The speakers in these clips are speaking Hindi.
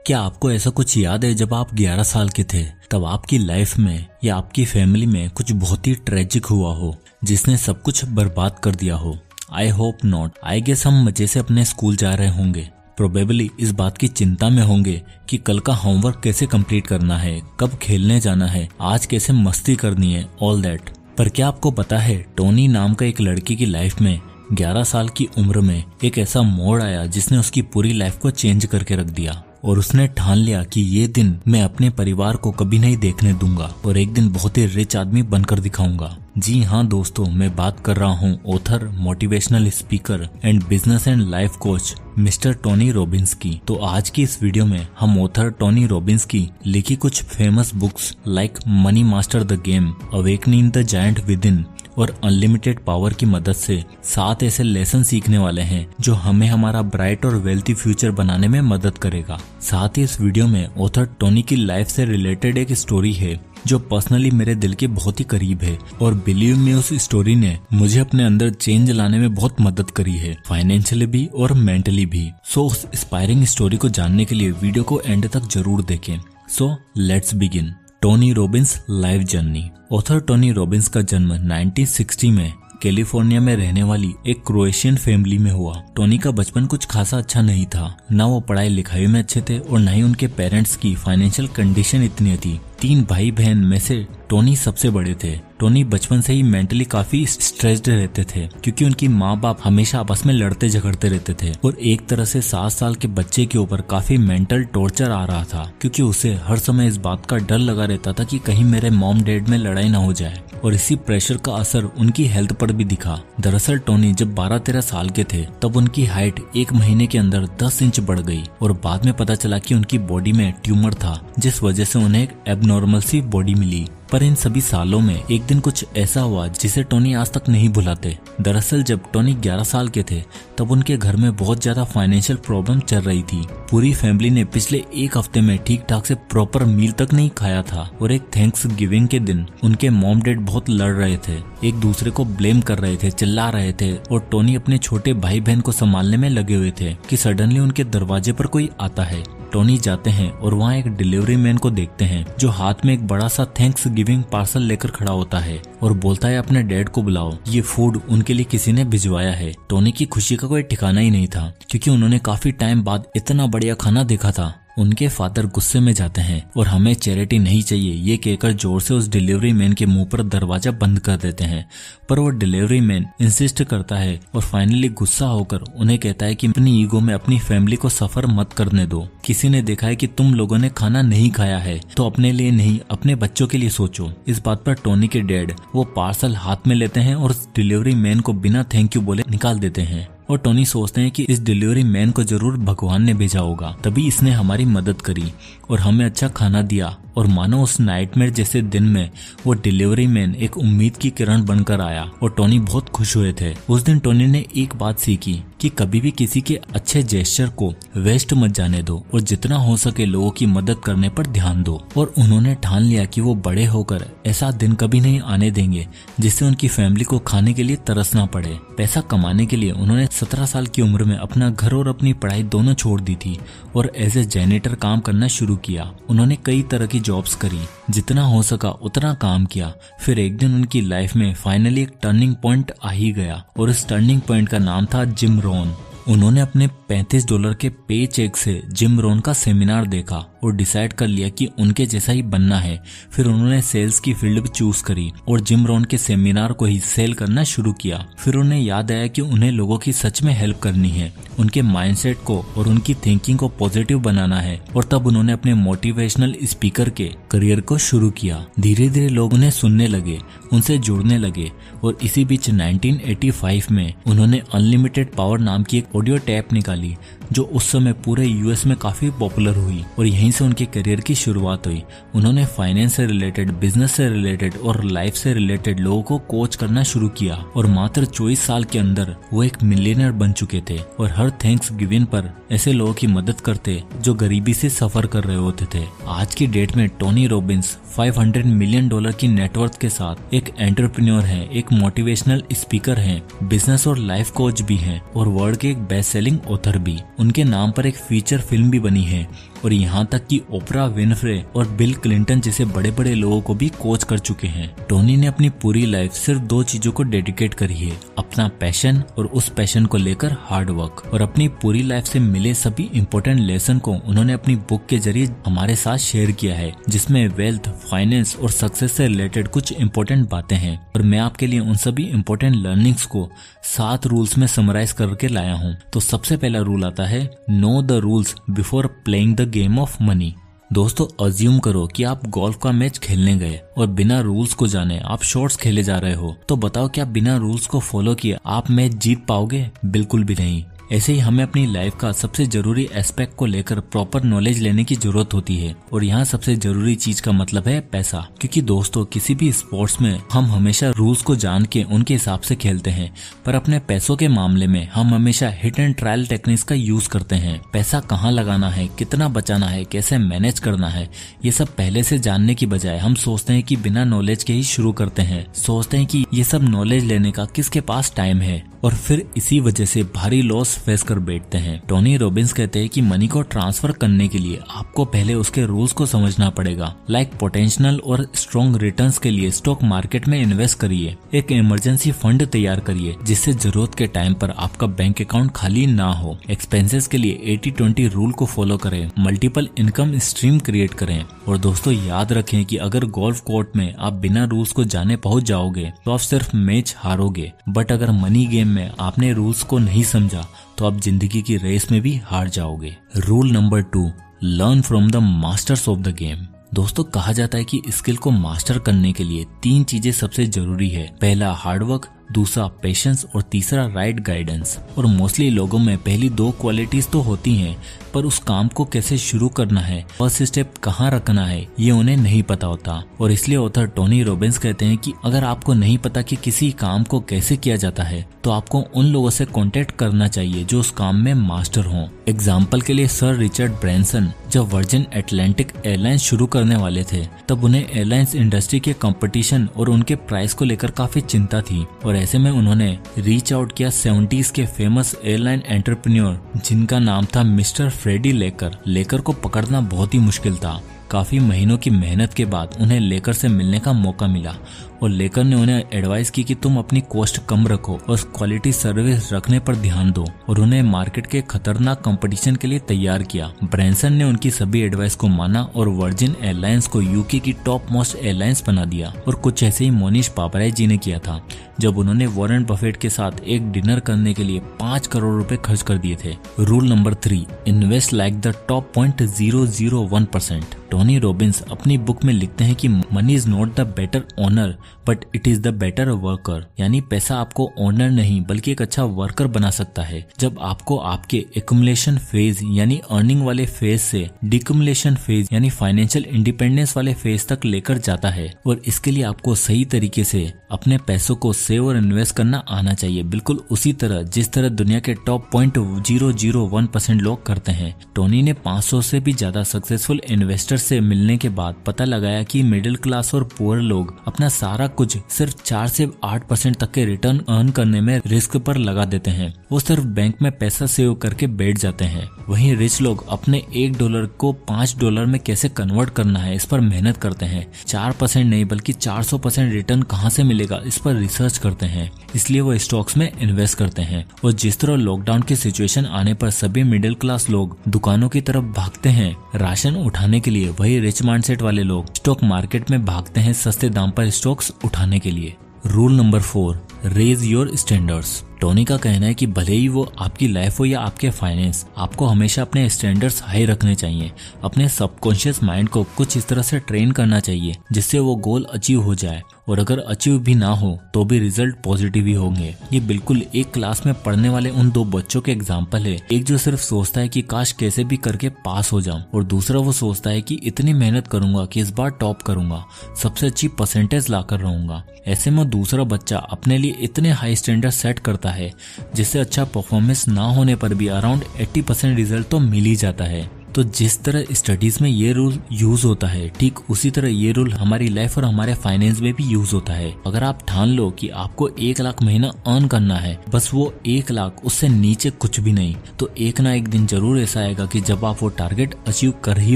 क्या आपको ऐसा कुछ याद है जब आप 11 साल के थे, तब आपकी लाइफ में या आपकी फैमिली में कुछ बहुत ही ट्रेजिक हुआ हो जिसने सब कुछ बर्बाद कर दिया हो? I hope not. I guess हम मजे से अपने स्कूल जा रहे होंगे, प्रोबेबली इस बात की चिंता में होंगे कि कल का होमवर्क कैसे कंप्लीट करना है, कब खेलने जाना है, आज कैसे मस्ती करनी है, ऑल दैट। पर क्या आपको पता है, टोनी नाम का एक लड़की की लाइफ में 11 साल की उम्र में एक ऐसा मोड़ आया जिसने उसकी पूरी लाइफ को चेंज करके रख दिया और उसने ठान लिया कि ये दिन मैं अपने परिवार को कभी नहीं देखने दूंगा और एक दिन बहुत ही रिच आदमी बनकर दिखाऊंगा। जी हाँ दोस्तों, मैं बात कर रहा हूँ author, motivational speaker and business and life coach mister Tony Robbins की। तो आज की इस वीडियो में हम ऑथर टोनी रॉबिन्स की लिखी कुछ famous books like money master the game, awakening the giant with in और अनलिमिटेड पावर की मदद से 7 ऐसे लेसन सीखने वाले हैं जो हमें हमारा ब्राइट और वेल्थी फ्यूचर बनाने में मदद करेगा। साथ ही इस वीडियो में ऑथर टोनी की लाइफ से रिलेटेड एक स्टोरी है जो पर्सनली मेरे दिल के बहुत ही करीब है और बिलीव मी, उस स्टोरी ने मुझे अपने अंदर चेंज लाने में बहुत मदद करी है, फाइनेंशियली भी और मेंटली भी। सो उस इंस्पायरिंग स्टोरी को जानने के लिए वीडियो को एंड तक जरूर देखें। So let's begin. Tony Robbins life journey. Author Tony Robbins का जन्म 1960 में कैलिफोर्निया में रहने वाली एक क्रोएशियन फैमिली में हुआ। टोनी का बचपन कुछ खासा अच्छा नहीं था, ना वो पढ़ाई लिखाई में अच्छे थे और न ही उनके पेरेंट्स की फाइनेंशियल कंडीशन इतनी थी। 3 भाई बहन में से टोनी सबसे बड़े थे। टोनी बचपन से ही मेंटली काफी स्ट्रेस्ड रहते थे क्योंकि उनकी माँ बाप हमेशा आपस में लड़ते झगड़ते रहते थे और एक तरह से 7 साल के बच्चे के ऊपर काफी मेंटल टॉर्चर आ रहा था क्योंकि उसे हर समय इस बात का डर लगा रहता था कि कहीं मेरे मॉम डैड में लड़ाई ना हो जाए और इसी प्रेशर का असर उनकी हेल्थ पर भी दिखा। दरअसल टोनी जब 12-13 साल के थे तब उनकी हाइट 1 महीने के अंदर 10 इंच बढ़ गई और बाद में पता चला कि उनकी बॉडी में ट्यूमर था जिस वजह से उन्हें एक एबनॉर्मल सी बॉडी मिली। पर इन सभी सालों में एक दिन कुछ ऐसा हुआ जिसे टोनी आज तक नहीं भुलाते। दरअसल जब टोनी 11 साल के थे तब उनके घर में बहुत ज्यादा फाइनेंशियल प्रॉब्लम चल रही थी। पूरी फैमिली ने पिछले 1 हफ्ते में ठीक ठाक से प्रॉपर मील तक नहीं खाया था और एक थैंक्स गिविंग के दिन उनके मॉम डैड बहुत लड़ रहे थे, एक दूसरे को ब्लेम कर रहे थे, चिल्ला रहे थे और टोनी अपने छोटे भाई बहन को संभालने में लगे हुए थे कि सडनली उनके दरवाजे पर कोई आता है। टोनी जाते हैं और वहाँ एक डिलीवरी मैन को देखते हैं जो हाथ में एक बड़ा सा थैंक्स गिविंग पार्सल लेकर खड़ा होता है और बोलता है अपने डैड को बुलाओ, ये फूड उनके लिए किसी ने भिजवाया है। टोनी की खुशी का कोई ठिकाना ही नहीं था क्योंकि उन्होंने काफी टाइम बाद इतना बढ़िया खाना देखा था। उनके फादर गुस्से में जाते हैं और हमें चैरिटी नहीं चाहिए ये कहकर जोर से उस डिलीवरी मैन के मुंह पर दरवाजा बंद कर देते हैं। पर वो डिलीवरी मैन इंसिस्ट करता है और फाइनली गुस्सा होकर उन्हें कहता है कि अपनी ईगो में अपनी फैमिली को सफर मत करने दो। किसी ने देखा है कि तुम लोगों ने खाना नहीं खाया है तो अपने लिए नहीं अपने बच्चों के लिए सोचो। इस बात पर टोनी के डैड वो पार्सल हाथ में लेते हैं और उस डिलीवरी मैन को बिना थैंक यू बोले निकाल देते हैं और टोनी सोचते हैं कि इस डिलीवरी मैन को जरूर भगवान ने भेजा होगा, तभी इसने हमारी मदद करी और हमें अच्छा खाना दिया। और मानो उस नाइटमेयर जैसे दिन में वो डिलीवरी मैन एक उम्मीद की किरण बनकर आया और टोनी बहुत खुश हुए थे। उस दिन टोनी ने एक बात सीखी कि कभी भी किसी के अच्छे जेस्चर को वेस्ट मत जाने दो और जितना हो सके लोगों की मदद करने पर ध्यान दो। और उन्होंने ठान लिया कि वो बड़े होकर ऐसा दिन कभी नहीं आने देंगे जिससे उनकी फैमिली को खाने के लिए तरसना पड़े। पैसा कमाने के लिए उन्होंने 17 साल की उम्र में अपना घर और अपनी पढ़ाई दोनों छोड़ दी थी और एज ए जैनिटर काम करना शुरू किया। उन्होंने कई तरह की जॉब्स करी, जितना हो सका उतना काम किया। फिर एक दिन उनकी लाइफ में फाइनली एक टर्निंग पॉइंट आ ही गया और इस टर्निंग पॉइंट का नाम था जिम रोहन। उन्होंने अपने $35 के पे चेक से जिम रोहन का सेमिनार देखा और डिसाइड कर लिया कि उनके जैसा ही बनना है। फिर उन्होंने सेल्स की फील्ड भी चूज करी और जिम रोहन के सेमिनार को ही सेल करना शुरू किया। फिर उन्हें याद आया कि उन्हें लोगों की सच में हेल्प करनी है, उनके माइंडसेट को और उनकी थिंकिंग को पॉजिटिव बनाना है और तब उन्होंने अपने मोटिवेशनल स्पीकर के करियर को शुरू किया। धीरे धीरे लोग उन्हें सुनने लगे, उनसे जुड़ने लगे और इसी बीच 1985 में उन्होंने अनलिमिटेड पावर नाम की एक ऑडियो टैप निकाली जो उस समय पूरे यूएस में काफी पॉपुलर हुई और यहीं से उनके करियर की शुरुआत हुई। उन्होंने फाइनेंस से रिलेटेड, बिजनेस से रिलेटेड और लाइफ से रिलेटेड लोगों को कोच करना शुरू किया और मात्र 24 साल के अंदर वो एक मिलियनर बन चुके थे और हर थैंक्स गिविंग पर ऐसे लोगों की मदद करते जो गरीबी से सफर कर रहे होते थे। आज की डेट में टोनी रॉबिन्स $500 मिलियन की नेटवर्थ के साथ एक एंटरप्रेन्योर हैं, एक मोटिवेशनल स्पीकर हैं, बिजनेस और लाइफ कोच भी हैं और वर्ल्ड के एक बेस्ट सेलिंग ऑथर भी। उनके नाम पर एक फीचर फिल्म भी बनी है और यहाँ तक कि ओपरा विनफ्रे और बिल क्लिंटन जैसे बड़े बड़े लोगों को भी कोच कर चुके हैं। टोनी ने अपनी पूरी लाइफ सिर्फ 2 चीजों को डेडिकेट करी है, अपना पैशन और उस पैशन को लेकर हार्ड वर्क। और अपनी पूरी लाइफ से मिले सभी इम्पोर्टेंट लेसन को उन्होंने अपनी बुक के जरिए हमारे साथ शेयर किया है, जिसमें वेल्थ, फाइनेंस और सक्सेस से रिलेटेड कुछ इम्पोर्टेंट बातें हैं। और मैं आपके लिए उन सभी इम्पोर्टेंट लर्निंग्स को 7 रूल्स में समराइज करके लाया हूँ। तो सबसे पहला रूल आता है, know the rules before playing the game of money. दोस्तों, अज्यूम करो कि आप गोल्फ का मैच खेलने गए और बिना रूल्स को जाने आप शॉट्स खेले जा रहे हो। तो बताओ, क्या बिना रूल्स को फॉलो किए आप मैच जीत पाओगे? बिल्कुल भी नहीं। ऐसे ही हमें अपनी लाइफ का सबसे जरूरी एस्पेक्ट को लेकर प्रॉपर नॉलेज लेने की जरूरत होती है। और यहाँ सबसे जरूरी चीज का मतलब है पैसा। क्योंकि दोस्तों, किसी भी स्पोर्ट्स में हम हमेशा रूल्स को जान के उनके हिसाब से खेलते हैं, पर अपने पैसों के मामले में हम हमेशा हिट एंड ट्रायल टेक्निक्स का यूज करते हैं। पैसा कहाँ लगाना है, कितना बचाना है, कैसे मैनेज करना है, ये सब पहले से जानने की बजाय हम सोचते हैं कि बिना नॉलेज के ही शुरू करते हैं। सोचते हैं कि ये सब नॉलेज लेने का किसके पास टाइम है, और फिर इसी वजह से भारी लॉस फेस कर बैठते हैं। टोनी रॉबिन्स कहते हैं कि मनी को ट्रांसफर करने के लिए आपको पहले उसके रूल्स को समझना पड़ेगा। लाइक पोटेंशियल और स्ट्रॉन्ग रिटर्न्स के लिए स्टॉक मार्केट में इन्वेस्ट करिए, एक इमरजेंसी फंड तैयार करिए जिससे जरूरत के टाइम पर आपका बैंक अकाउंट खाली ना हो। एक्सपेंसेस के लिए 80-20 रूल को फॉलो करें, मल्टीपल इनकम स्ट्रीम क्रिएट करें। और दोस्तों, याद रखें कि अगर गोल्फ कोर्ट में आप बिना रूल्स को जाने पहुंच जाओगे तो आप सिर्फ मैच हारोगे, बट अगर मनी गेम में आपने रूल्स को नहीं समझा तो आप जिंदगी की रेस में भी हार जाओगे। Rule number 2, learn from the masters of the game. दोस्तों, कहा जाता है कि स्किल को मास्टर करने के लिए 3 चीजें सबसे जरूरी है। पहला हार्डवर्क, दूसरा पेशेंस और तीसरा राइट गाइडेंस। और मोस्टली लोगों में पहली 2 क्वालिटीज तो होती हैं, पर उस काम को कैसे शुरू करना है, फर्स्ट स्टेप कहाँ रखना है, ये उन्हें नहीं पता होता। और इसलिए ऑथर टोनी रॉबिन्स कहते हैं कि अगर आपको नहीं पता कि किसी काम को कैसे किया जाता है तो आपको उन लोगों से कांटेक्ट करना चाहिए जो उस काम में मास्टर हों। एग्जाम्पल के लिए सर रिचर्ड ब्रैंसन जब वर्जिन एटलांटिक एयरलाइंस शुरू करने वाले थे तब उन्हें एयरलाइंस इंडस्ट्री के कंपटीशन और उनके प्राइस को लेकर काफी चिंता थी। और ऐसे में उन्होंने रीच आउट किया 70s के फेमस एयरलाइन एंटरप्रेन्योर जिनका नाम था मिस्टर फ्रेडी लेकर। लेकर को पकड़ना बहुत ही मुश्किल था। काफी महीनों की मेहनत के बाद उन्हें लेकर से मिलने का मौका मिला और लेकर ने उन्हें एडवाइस की कि तुम अपनी कॉस्ट कम रखो और क्वालिटी सर्विस रखने पर ध्यान दो, और उन्हें मार्केट के खतरनाक कंपटीशन के लिए तैयार किया। ब्रैंसन ने उनकी सभी एडवाइस को माना और वर्जिन एयरलाइंस को यूके की टॉप मोस्ट एयरलाइंस बना दिया। और कुछ ऐसे ही मोनिश पापराय जी ने किया था जब उन्होंने वॉरेन बफेट के साथ एक डिनर करने के लिए 5 करोड़ रुपए खर्च कर दिए थे। Rule number 3, invest like the top 0.001%। Tony Robbins अपनी बुक में लिखते हैं कि money is not the better owner but it is the better worker. यानी पैसा आपको ओनर नहीं बल्कि एक अच्छा वर्कर बना सकता है। जब आपको आपके एक्युमुलेशन फेज यानी अर्निंग वाले फेज से डिक्युमुलेशन फेज यानी फाइनेंशियल इंडिपेंडेंस वाले फेज तक लेकर जाता है। और इसके लिए आपको सही तरीके से अपने पैसों को सेव और इन्वेस्ट करना आना चाहिए, बिल्कुल उसी तरह जिस तरह दुनिया के टॉप 0.001% लोग करते हैं। टोनी ने 500 से भी ज्यादा सक्सेसफुल इन्वेस्टर से मिलने के बाद पता लगाया कि मिडिल क्लास और पुअर लोग अपना सारा कुछ सिर्फ 4 से 8% तक के रिटर्न अर्न करने में रिस्क पर लगा देते हैं। वो सिर्फ बैंक में पैसा सेव करके बैठ जाते हैं। वहीं रिच लोग अपने $1 को $5 में कैसे कन्वर्ट करना है इस पर मेहनत करते हैं। 4% नहीं बल्कि 400% रिटर्न कहाँ से मिलेगा इस पर रिसर्च करते हैं। इसलिए वो स्टॉक्स में इन्वेस्ट करते हैं। और जिस तरह लॉकडाउन की सिचुएशन आने पर सभी मिडिल क्लास लोग दुकानों की तरफ भागते हैं राशन उठाने के लिए, वही रिच माइंडसेट वाले लोग स्टॉक मार्केट में भागते हैं सस्ते दाम पर स्टॉक्स उठाने के लिए। Rule number 4, raise your standards. Tony का कहना है कि भले ही वो आपकी लाइफ हो या आपके फाइनेंस, आपको हमेशा अपने स्टैंडर्ड्स हाई रखने चाहिए। अपने सबकॉन्शियस माइंड को कुछ इस तरह से ट्रेन करना चाहिए जिससे वो गोल अचीव हो जाए, और अगर अचीव भी ना हो तो भी रिजल्ट पॉजिटिव ही होंगे। ये बिल्कुल एक क्लास में पढ़ने वाले उन 2 बच्चों के एग्जाम्पल है। एक जो सिर्फ सोचता है कि काश कैसे भी करके पास हो जाऊं, और दूसरा वो सोचता है कि इतनी मेहनत करूंगा कि इस बार टॉप करूंगा, सबसे अच्छी परसेंटेज लाकर रहूंगा। ऐसे में दूसरा बच्चा अपने लिए इतने हाई स्टैंडर्ड सेट करता है जिससे अच्छा परफॉर्मेंस ना होने पर भी अराउंड 80% रिजल्ट तो मिल ही जाता है। तो जिस तरह स्टडीज में ये रूल यूज होता है, ठीक उसी तरह ये रूल हमारी लाइफ और हमारे फाइनेंस में भी यूज होता है। अगर आप ठान लो कि आपको 1 लाख महीना अर्न करना है, बस वो 1 लाख, उससे नीचे कुछ भी नहीं, तो एक ना एक दिन जरूर ऐसा आएगा कि जब आप वो टारगेट अचीव कर ही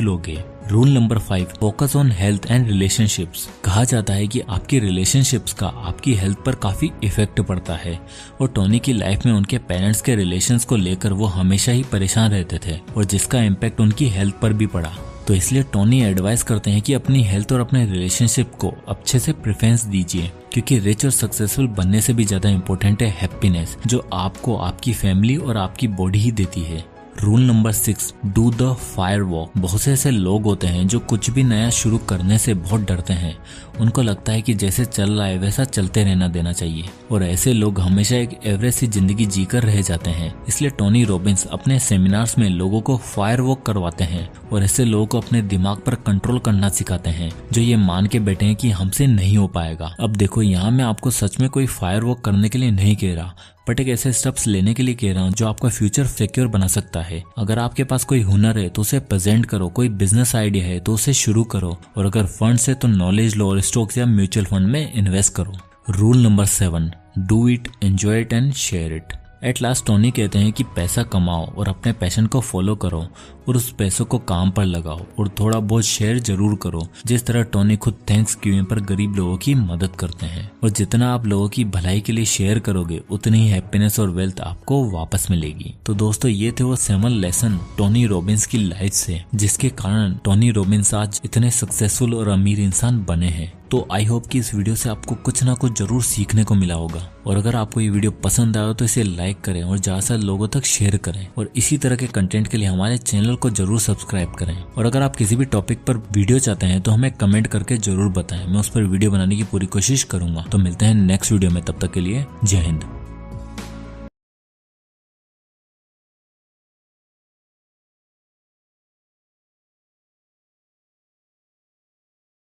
लोगे। Rule number 5, focus on health and relationships. कहा जाता है कि आपकी रिलेशनशिप्स का आपकी हेल्थ पर काफी इफेक्ट पड़ता है और टोनी की लाइफ में उनके पेरेंट्स के रिलेशंस को लेकर वो हमेशा ही परेशान रहते थे और जिसका इम्पैक्ट उनकी हेल्थ पर भी पड़ा। तो इसलिए टोनी एडवाइस करते हैं कि अपनी हेल्थ और अपने रिलेशनशिप को अच्छे से प्रेफरेंस दीजिए, क्योंकि रिच और सक्सेसफुल बनने से भी ज्यादा इम्पोर्टेंट है हैप्पीनेस, जो आपको आपकी फैमिली और आपकी बॉडी ही देती है। Rule number 6, do the fire walk. बहुत से ऐसे लोग होते हैं जो कुछ भी नया शुरू करने से बहुत डरते हैं। उनको लगता है कि जैसे चल रहा है वैसा चलते रहना देना चाहिए, और ऐसे लोग हमेशा एक एवरेज सी जिंदगी जीकर रह जाते हैं। इसलिए टोनी रॉबिन्स अपने सेमिनार्स में लोगों को फायर वॉक करवाते हैं और ऐसे लोगों को अपने दिमाग पर कंट्रोल करना सिखाते हैं, जो ये मान के बैठे हैं कि हमसे नहीं हो पाएगा। अब देखो, यहाँ मैं आपको सच में कोई फायर वॉक करने के लिए नहीं कह रहा, बट एक ऐसे स्टेप्स लेने के लिए कह रहा हूँ जो आपका फ्यूचर सिक्योर बना सकता है। अगर आपके पास कोई हुनर है तो उसे प्रेजेंट करो, कोई बिजनेस आइडिया है तो उसे शुरू करो, और अगर फंड्स है तो नॉलेज लो और स्टॉक्स या म्यूचुअल फंड में इन्वेस्ट करो। Rule number 7, do it, enjoy it and share it. At last Tony कहते हैं कि पैसा कमाओ और अपने पैशन को फॉलो करो और उस पैसों को काम पर लगाओ और थोड़ा बहुत शेयर जरूर करो, जिस तरह टोनी खुद थैंक्सगिविंग पर गरीब लोगों की मदद करते हैं। और जितना आप लोगों की भलाई के लिए शेयर करोगे उतनी ही हैप्पीनेस और वेल्थ आपको वापस मिलेगी। तो दोस्तों, ये थे वो 7 लेसन टोनी रॉबिन्स की लाइफ से, जिसके कारण टोनी रॉबिन्स आज इतने सक्सेसफुल और अमीर इंसान बने हैं। तो आई होप कि इस वीडियो से आपको कुछ ना कुछ जरूर सीखने को मिला होगा, और अगर आपको ये वीडियो पसंद आया तो इसे लाइक करें और ज्यादा से लोगों तक शेयर करें, और इसी तरह के कंटेंट के लिए हमारे चैनल को जरूर सब्सक्राइब करें। और अगर आप किसी भी टॉपिक पर वीडियो चाहते हैं तो हमें कमेंट करके जरूर बताएं, मैं उस पर वीडियो बनाने की पूरी कोशिश करूंगा। तो मिलते हैं नेक्स्ट वीडियो में, तब तक के लिए जय हिंद।